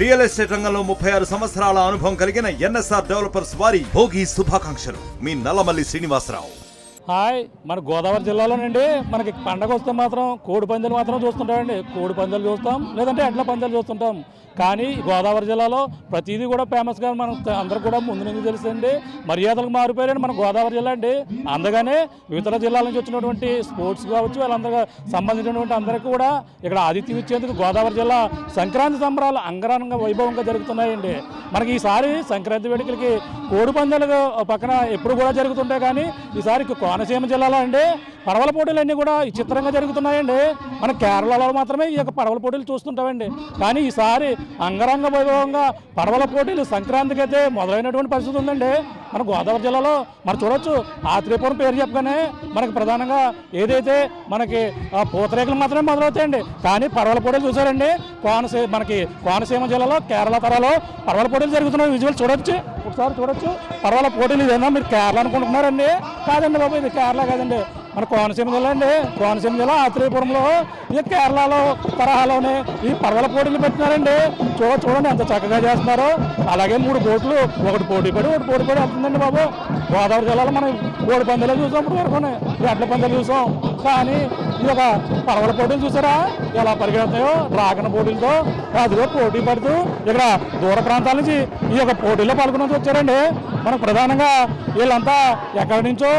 Real estate రంగంలో 36 సంవత్సరాల అనుభవం కలిగిన ఎన్ఎస్ఆర్ డెవలపర్స్ వారి భోగి శుభాకాంక్షలు. మీ నల్లమల్లి శ్రీనివాసరావు. హాయ్, మన గోదావరి జిల్లాలోనండి మనకి పండగ వస్తే మాత్రం కోడి పందాలు మాత్రం చూస్తుంటామండి. కోడి పందాలు చూస్తాం, లేదంటే ఎడ్ల పందాలు చూస్తుంటాం. కానీ గోదావరి జిల్లాలో ప్రతిదీ కూడా ఫేమస్గా మనం అందరికి కూడా ముందు నుంచి తెలుసండి. మర్యాదలకు మారిపోయారండి మన గోదావరి జిల్లా అండి. అందుకనే ఇతర జిల్లాల నుంచి వచ్చినటువంటి స్పోర్ట్స్ కావచ్చు, వాళ్ళందరూ సంబంధించినటువంటి అందరికీ కూడా ఇక్కడ ఆతిథ్యం ఇచ్చేందుకు గోదావరి జిల్లా సంక్రాంతి సంబరాలు అంగరంగ వైభవంగా జరుగుతున్నాయండి. మనకి ఈసారి సంక్రాంతి వేడుకలకి కోడి పందాలు పక్కన ఎప్పుడు కూడా జరుగుతుంటాయి. కానీ ఈసారి కోనసీమ జిల్లాలో అండి పడవల పోటీలన్నీ కూడా విచిత్రంగా జరుగుతున్నాయండి. మన కేరళలో మాత్రమే ఈ యొక్క పడవల పోటీలు చూస్తుంటామండి. కానీ ఈసారి అంగరంగ వైభవంగా పడవల పోటీలు సంక్రాంతికి అయితే మొదలైనటువంటి పరిస్థితి ఉందండి మన గోదావరి జిల్లాలో. మనం చూడొచ్చు, ఆత్రేయపురం పేరు చెప్పగానే మనకి ప్రధానంగా ఏదైతే మనకి పూతరేకులు మాత్రమే మొదలవుతాయండి. కానీ పడవల పోటీలు చూసారండి మనకి కోనసీమ జిల్లాలో కేరళ తరాలో పడవల పోటీలు జరుగుతున్న విజువల్ చూడొచ్చు, ఒకసారి చూడొచ్చు. పడవల పోటీలు ఇదేనా మీరు కేరళ అనుకుంటున్నారండి? కాదండి బాబు, ఇది కేరళ కాదండి, మన కోనసీమ జిల్లా అండి. కోనసీమ జిల్లా ఆత్రేయపురంలో ఈ కేరళలో తరహాలోనే ఈ పడవల పోటీలు పెట్టినారండి. చూడండి ఎంత చక్కగా చేస్తున్నారు. అలాగే 3 బోట్లు, ఒకటి పోటీ పడి వెళ్తుందండి బాబు. గోదావరి జిల్లాలో మనం కోడి పందాలు చూసాం, ఇప్పుడు వరకు ఎడ్ల పందాలు చూసాం. కానీ ఈ యొక్క పడవల పోటీలు చూసారా ఎలా పరిగెడుతున్నాయో, డ్రాగన్ పోటీలతో అదిలో పోటీ పడుతూ ఇక్కడ దూర ప్రాంతాల నుంచి ఈ యొక్క పోటీల్లో పాల్గొనడానికి వచ్చారండి. మనకు ప్రధానంగా వీళ్ళంతా ఎక్కడి నుంచో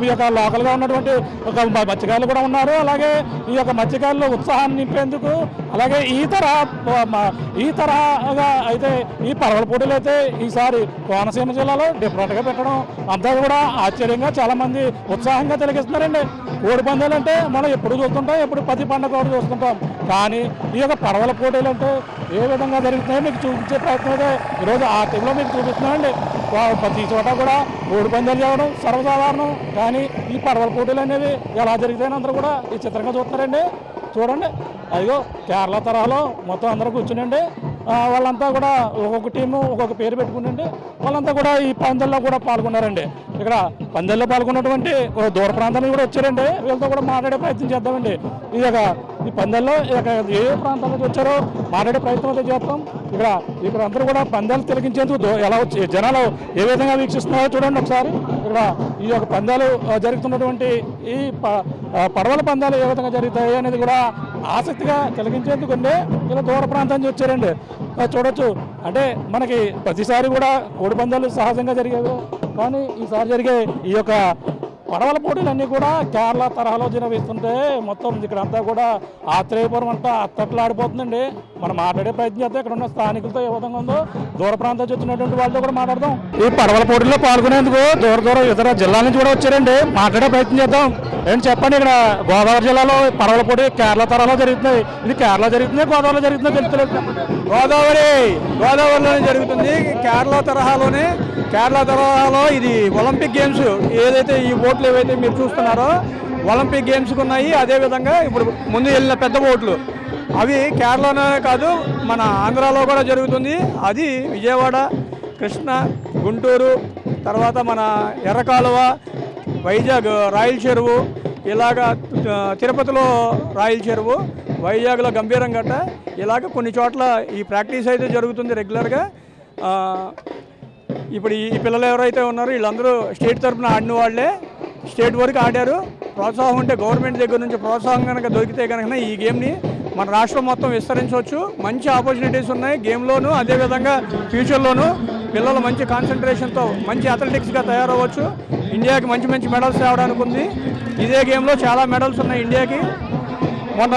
ఈ యొక్క లోకల్గా ఉన్నటువంటి ఒక మత్స్యకారులు కూడా ఉన్నారు. అలాగే ఈ యొక్క మత్స్యకారులు ఉత్సాహాన్ని నింపేందుకు, అలాగే ఈ తరహాగా అయితే ఈ పడవల పోటీలు అయితే ఈసారి కోనసీమ జిల్లాలో డిఫరెంట్గా పెట్టడం అంతా కూడా ఆశ్చర్యంగా చాలామంది ఉత్సాహంగా తిలకిస్తున్నారండి. కోడి పందాలు అంటే మనం ఎప్పుడు చూస్తుంటాం, ఎప్పుడు ప్రతి పండుగ కూడా చూస్తుంటాం. కానీ ఈ యొక్క పడవల పోటీలు అంటే ఏ విధంగా జరుగుతున్నాయో మీకు చూపించే ప్రయత్నం అయితే ఈరోజు ఆ టీంలో మీకు చూపిస్తున్నామండి. ప్రతి చోట కూడా కోడి పందాలు చేయడం సర్వసాధారణం. కానీ ఈ పడవల పోటీలు అనేవి ఎలా జరుగుతాయని అందరూ కూడా ఈ చిత్రంగా చూస్తున్నారండి. చూడండి, అదిగో కేరళ తరహాలో మొత్తం అందరూ కూర్చునండి. వాళ్ళంతా కూడా ఒక్కొక్క టీము ఒక్కొక్క పేరు పెట్టుకునండి. వాళ్ళంతా కూడా ఈ పందెల్లో కూడా పాల్గొన్నారండి. ఇక్కడ పందెల్లో పాల్గొన్నటువంటి దూర ప్రాంతానికి కూడా వచ్చారండి. వీళ్ళతో కూడా మాట్లాడే ప్రయత్నం చేద్దామండి. ఈ పందెల్లో ఏ ప్రాంతాల నుంచి వచ్చారో మాట్లాడే ప్రయత్నం అయితే చేస్తాం. ఇక్కడ అందరూ కూడా పందాలు తిలకించేందుకు ఎలా వచ్చి జనాలు ఏ విధంగా వీక్షిస్తున్నారో చూడండి ఒకసారి. ఇక్కడ ఈ యొక్క పందాలు జరుగుతున్నటువంటి ఈ పడవల పందాలు ఏ విధంగా జరుగుతాయి అనేది కూడా ఆసక్తిగా తిలకించేందుకు ఇలా దూర ప్రాంతం నుంచి వచ్చారండి. చూడొచ్చు, అంటే మనకి ప్రతిసారి కూడా కోడి పందాలు సహజంగా జరిగేవి. కానీ ఈసారి జరిగే ఈ యొక్క పడవల పోటీలన్నీ కూడా కేరళ తరహాలో నిర్వహిస్తుంటే మొత్తం ఇక్కడంతా కూడా ఆత్రేయపురం అంతా అత్తట్లాడిపోతుందండి. మనం మాట్లాడే ప్రయత్నం చేస్తే ఇక్కడ ఉన్న స్థానికులతో ఏ విధంగా ఉందో దూర ప్రాంతానికి వచ్చినటువంటి వాళ్ళతో కూడా మాట్లాడదాం. ఈ పడవల పోటీల్లో పాల్గొనేందుకు దూర ఇతర జిల్లాల నుంచి కూడా వచ్చారండి. మాట్లాడే ప్రయత్నం చేద్దాం. ఏంటి చెప్పండి, ఇక్కడ గోదావరి జిల్లాలో పడవల పోటీ కేరళ తరహాలో జరుగుతున్నాయి. ఇది కేరళ జరుగుతుంది, గోదావరిలో జరుగుతుందో తెలుస్తలేదు. గోదావరిలోనే జరుగుతుంది. కేరళ తరహాలో ఇది ఒలింపిక్ గేమ్స్ ఏదైతే ఈ బోట్లు ఏవైతే మీరు చూస్తున్నారో ఒలింపిక్ గేమ్స్కి ఉన్నాయి. అదేవిధంగా ఇప్పుడు ముందు వెళ్ళిన పెద్ద బోట్లు అవి కేరళలోనే కాదు మన ఆంధ్రాలో కూడా జరుగుతుంది. అది విజయవాడ, కృష్ణ, గుంటూరు, తర్వాత మన ఎర్రకాలువ, వైజాగ్ రాయల చెరువు, ఇలాగా తిరుపతిలో రాయల చెరువు, వైజాగ్లో గంభీరంగట్ట, ఇలాగ కొన్ని చోట్ల ఈ ప్రాక్టీస్ అయితే జరుగుతుంది రెగ్యులర్గా. ఇప్పుడు ఈ పిల్లలు ఎవరైతే ఉన్నారో వీళ్ళందరూ స్టేట్ తరఫున ఆడిన వాళ్ళే, స్టేట్ వరకు ఆడారు. ప్రోత్సాహం ఉంటే గవర్నమెంట్ దగ్గర నుంచి ప్రోత్సాహం కనుక దొరికితే కనుక ఈ గేమ్ని మన రాష్ట్రం మొత్తం విస్తరించవచ్చు. మంచి ఆపర్చునిటీస్ ఉన్నాయి గేమ్లోను. అదేవిధంగా ఫ్యూచర్లోను పిల్లలు మంచి కాన్సన్ట్రేషన్తో మంచి అథ్లెటిక్స్గా తయారవ్వచ్చు. ఇండియాకి మంచి మెడల్స్ తేవడానికి ఉంది. ఇదే గేమ్లో చాలా మెడల్స్ ఉన్నాయి ఇండియాకి. మొన్న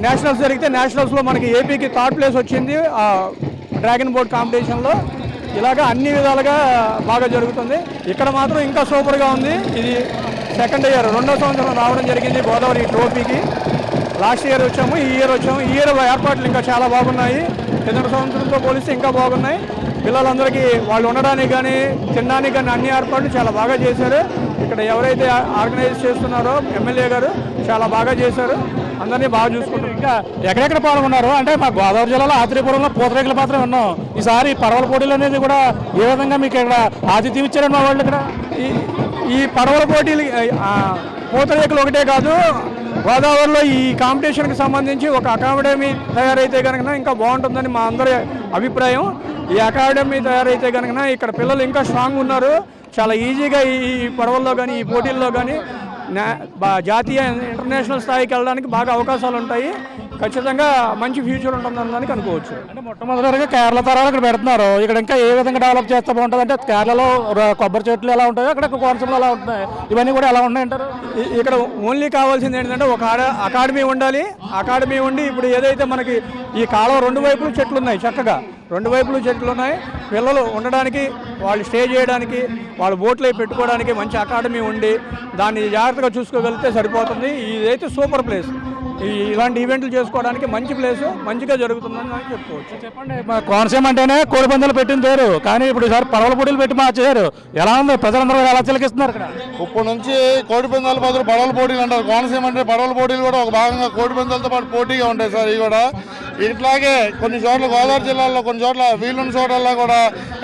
నేషనల్స్ జరిగితే నేషనల్స్లో మనకి ఏపీకి 3rd ప్లేస్ వచ్చింది డ్రాగన్ బోట్ కాంపిటీషన్లో. ఇలాగా అన్ని విధాలుగా బాగా జరుగుతుంది. ఇక్కడ మాత్రం ఇంకా సూపర్గా ఉంది. ఇది 2nd ఇయర్, 2వ సంవత్సరం రావడం జరిగింది గోదావరి ట్రోఫీకి. లాస్ట్ ఇయర్ వచ్చాము, ఈ ఇయర్ వచ్చాము. ఈ ఇయర్ ఏర్పాట్లు ఇంకా చాలా బాగున్నాయి. కింద సంవత్సరంతో పోలిస్తే ఇంకా బాగున్నాయి. పిల్లలందరికీ వాళ్ళు ఉండడానికి కానీ తినడానికి కానీ అన్ని ఏర్పాట్లు చాలా బాగా చేశారు. ఇక్కడ ఎవరైతే ఆర్గనైజ్ చేస్తున్నారో ఎమ్మెల్యే గారు చాలా బాగా చేశారు. అందరినీ బాగా చూసుకుంటారు. ఇంకా ఎక్కడెక్కడ పాల్గొన్నారు అంటే మా గోదావరి జిల్లాలో ఆత్రేయపురంలో పూతరేకులు మాత్రమే ఉన్నాం. ఈసారి పడవల పోటీలు అనేది కూడా ఏ విధంగా మీకు ఇక్కడ ఆతిథ్యం ఇచ్చారండి మా వాళ్ళు? ఇక్కడ ఈ పడవల పోటీలు పూతరేకులు ఒకటే కాదు, గోదావరిలో ఈ కాంపిటీషన్కి సంబంధించి ఒక అకాడమీ తయారైతే కనుక ఇంకా బాగుంటుందని మా అందరి అభిప్రాయం. ఈ అకాడమీ తయారైతే కనుక ఇక్కడ పిల్లలు ఇంకా స్ట్రాంగ్ ఉన్నారు. చాలా ఈజీగా ఈ పడవల్లో కానీ ఈ పోటీల్లో కానీ జాతీయ ఇంటర్నేషనల్ స్థాయికి వెళ్ళడానికి బాగా అవకాశాలు ఉంటాయి. ఖచ్చితంగా మంచి ఫ్యూచర్ ఉంటుందని అనుకోవచ్చు. అంటే మొట్టమొదటిగా కేరళ తరాలు ఇక్కడ పెడుతున్నారు. ఇక్కడ ఇంకా ఏ విధంగా డెవలప్ చేస్తే బాగుంటుంది అంటే కేరళలో కొబ్బరి చెట్లు ఎలా ఉంటాయో అక్కడ కోనసీమలో ఎలా ఉంటున్నాయి, ఇవన్నీ కూడా ఎలా ఉన్నాయంటారు? ఇక్కడ ఓన్లీ కావాల్సింది ఏంటంటే ఒక అకాడమీ ఉండాలి. అకాడమీ ఉండి ఇప్పుడు ఏదైతే మనకి ఈ కాలువ రెండు వైపులు చెట్లు ఉన్నాయి, చక్కగా రెండు వైపులు చెట్లు ఉన్నాయి. పిల్లలు ఉండడానికి, వాళ్ళు స్టే చేయడానికి, వాళ్ళ బోట్లు పెట్టుకోవడానికి మంచి అకాడమీ ఉండి దాన్ని జాగ్రత్తగా చూసుకోగలిగితే సరిపోతుంది. ఇదైతే సూపర్ ప్లేస్. ఇలాంటి ఈవెంట్లు చేసుకోవడానికి మంచి ప్లేస్, మంచిగా జరుగుతుందని చెప్పుకోవచ్చు. చెప్పండి, కోనసీమ అంటేనే కోడి పందాలు పెట్టిన పేరు, కానీ ఇప్పుడు ఈసారి పడవల పోటీలు పెట్టి మార్చారు. ఎలా ఉంది? ప్రజలందరూ ఎలా తిలకిస్తున్నారు ఇక్కడ? ఇప్పటి నుంచి కోడి పందాల బదులు పడవల పోటీలు అంటారు. కోనసీమ అంటే పడవల పోటీలు కూడా ఒక భాగంగా కోడి పందాలతో పాటు పోటీగా ఉంటాయి సార్. ఇవి కూడా ఇట్లాగే కొన్ని చోట్ల గోదావరి జిల్లాలో కొన్ని చోట్ల వీలున్న చోట్ల కూడా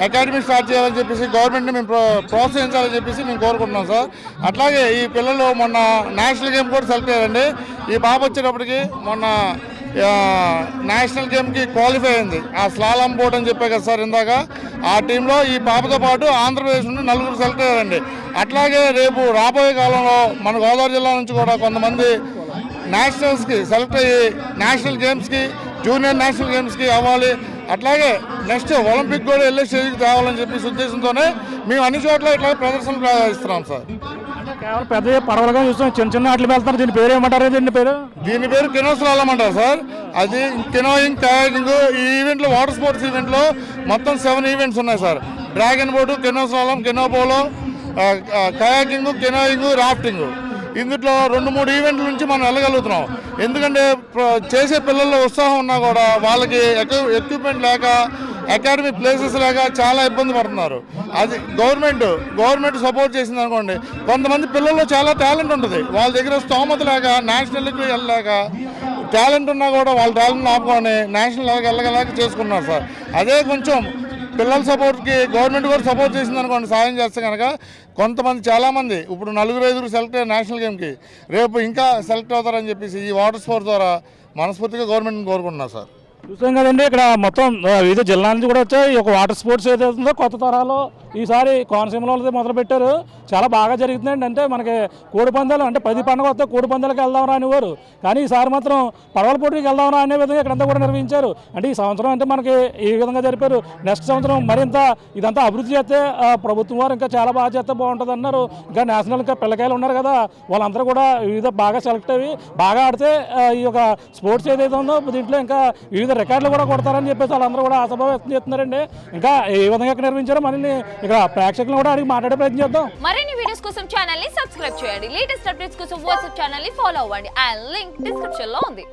అకాడమీ స్టార్ట్ చేయాలని చెప్పేసి గవర్నమెంట్ని మేము ప్రోత్సహించాలని చెప్పేసి మేము కోరుకుంటున్నాం సార్. అట్లాగే ఈ పిల్లలు మొన్న నేషనల్ గేమ్ కూడా సెలెక్ట్ అయ్యారండి. ఈ పాప వచ్చేటప్పటికి మొన్న నేషనల్ గేమ్కి క్వాలిఫై అయింది. ఆ స్లాలం బోట్ అని చెప్పే కదా సార్ ఇందాక, ఆ టీంలో ఈ పాపతో పాటు ఆంధ్రప్రదేశ్ నుండి 4 సెలెక్ట్ అయ్యారండి. అట్లాగే రేపు రాబోయే కాలంలో మన గోదావరి జిల్లా నుంచి కూడా కొంతమంది నేషనల్స్కి సెలెక్ట్ అయ్యి నేషనల్ గేమ్స్కి, జూనియర్ నేషనల్ గేమ్స్కి అవ్వాలి. అట్లాగే నెక్స్ట్ ఒలింపిక్ కూడా వెళ్ళే స్టేజ్కి తేవాలని చెప్పేసి ఉద్దేశంతోనే మేము అన్ని చోట్ల ఇట్లా ప్రదర్శనలు ప్రారంభిస్తున్నాం సార్. కేవలం పెద్ద పడవలుగా చూస్తాం, చిన్న చిన్న ఆటలు వెళ్తున్నారు. దీని పేరు ఏమంటారు? దీని పేరు కెనో స్లాలం అంటారు సార్. అది కెనోయింగ్, కయాకింగ్, ఈ ఈవెంట్లో వాటర్ స్పోర్ట్స్ ఈవెంట్లో మొత్తం 7 ఈవెంట్స్ ఉన్నాయి sir. Dragon boat, canoe స్లాలం, canoe polo, kayaking, canoeing, rafting. ఇందులో 2-3 ఈవెంట్ల నుంచి మనం వెళ్ళగలుగుతున్నాం. ఎందుకంటే చేసే పిల్లల్లో ఉత్సాహం ఉన్నా కూడా వాళ్ళకి ఎక్విప్మెంట్ లేక, అకాడమీ ప్లేసెస్ లేక చాలా ఇబ్బంది పడుతున్నారు. అది గవర్నమెంట్ సపోర్ట్ చేసింది అనుకోండి, కొంతమంది పిల్లల్లో చాలా టాలెంట్ ఉంటుంది, వాళ్ళ దగ్గర స్తోమత లేక నేషనల్కి వెళ్ళలేక, టాలెంట్ ఉన్నా కూడా వాళ్ళ టాలెంట్ ఆపుకొని నేషనల్ వెళ్ళగలేక చేసుకున్నారు సార్. అదే కొంచెం పిల్లల సపోర్ట్కి గవర్నమెంట్ కూడా సపోర్ట్ చేసింది అనుకోండి, సాయం చేస్తే కనుక కొంతమంది చాలామంది ఇప్పుడు 4-5 సెలెక్ట్ అయ్యారు నేషనల్ గేమ్కి, రేపు ఇంకా సెలెక్ట్ అవుతారని చెప్పేసి ఈ వాటర్ స్పోర్ట్స్ ద్వారా మనస్ఫూర్తిగా గవర్నమెంట్ని కోరుకుంటున్నారు సార్. చూసాం కదండి, ఇక్కడ మొత్తం వివిధ జిల్లాల నుంచి కూడా వచ్చాయి. ఒక వాటర్ స్పోర్ట్స్ ఏదైతుందో కొత్త తరాలో ఈసారి కోనసీమలో మొదలు పెట్టారు. చాలా బాగా జరుగుతుందండి. అంటే మనకి కోడి పందాలు అంటే 10 పండుగ వస్తే కోడి పందాలకు వెళ్దాం అనేవారు, కానీ ఈసారి మాత్రం పడవల పోటీకి వెళ్దాం అనే విధంగా ఇక్కడంతా కూడా నిర్వహించారు. అంటే ఈ సంవత్సరం అంటే మనకి ఈ విధంగా జరిపారు. నెక్స్ట్ సంవత్సరం మరింత ఇదంతా అభివృద్ధి చేస్తే ప్రభుత్వం వారు ఇంకా చాలా బాగా చేస్తే బాగుంటుంది అన్నారు. ఇంకా నేషనల్ ఇంకా పిల్లకాయలు ఉన్నారు కదా, వాళ్ళందరూ కూడా వివిధ బాగా సెలెక్ట్ అయ్యి బాగా ఆడితే ఈ యొక్క స్పోర్ట్స్ ఏదైతే ఉందో దీంట్లో ఇంకా వివిధ రికార్డులు కూడా కొడతారని చెప్పేసి వాళ్ళందరూ కూడా ఆశాభావం వ్యక్తం చేస్తున్నారండి. ఇంకా ఏ విధంగా నిర్వహించారో మళ్ళీ ఇక్కడ ప్రేక్షకులను కూడా అడిగి మాట్లాడే ప్రయత్నం చేద్దాం. మరిన్ని వీడియోస్ కోసం ఛానల్ ని సబ్స్క్రైబ్ చేయండి. లేటెస్ట్ అప్డేట్స్ కోసం వాట్సాప్ ఛానల్ ని ఫాలో అవ్వండి. ఆ లింక్ డిస్క్రిప్షన్ లో ఉంది.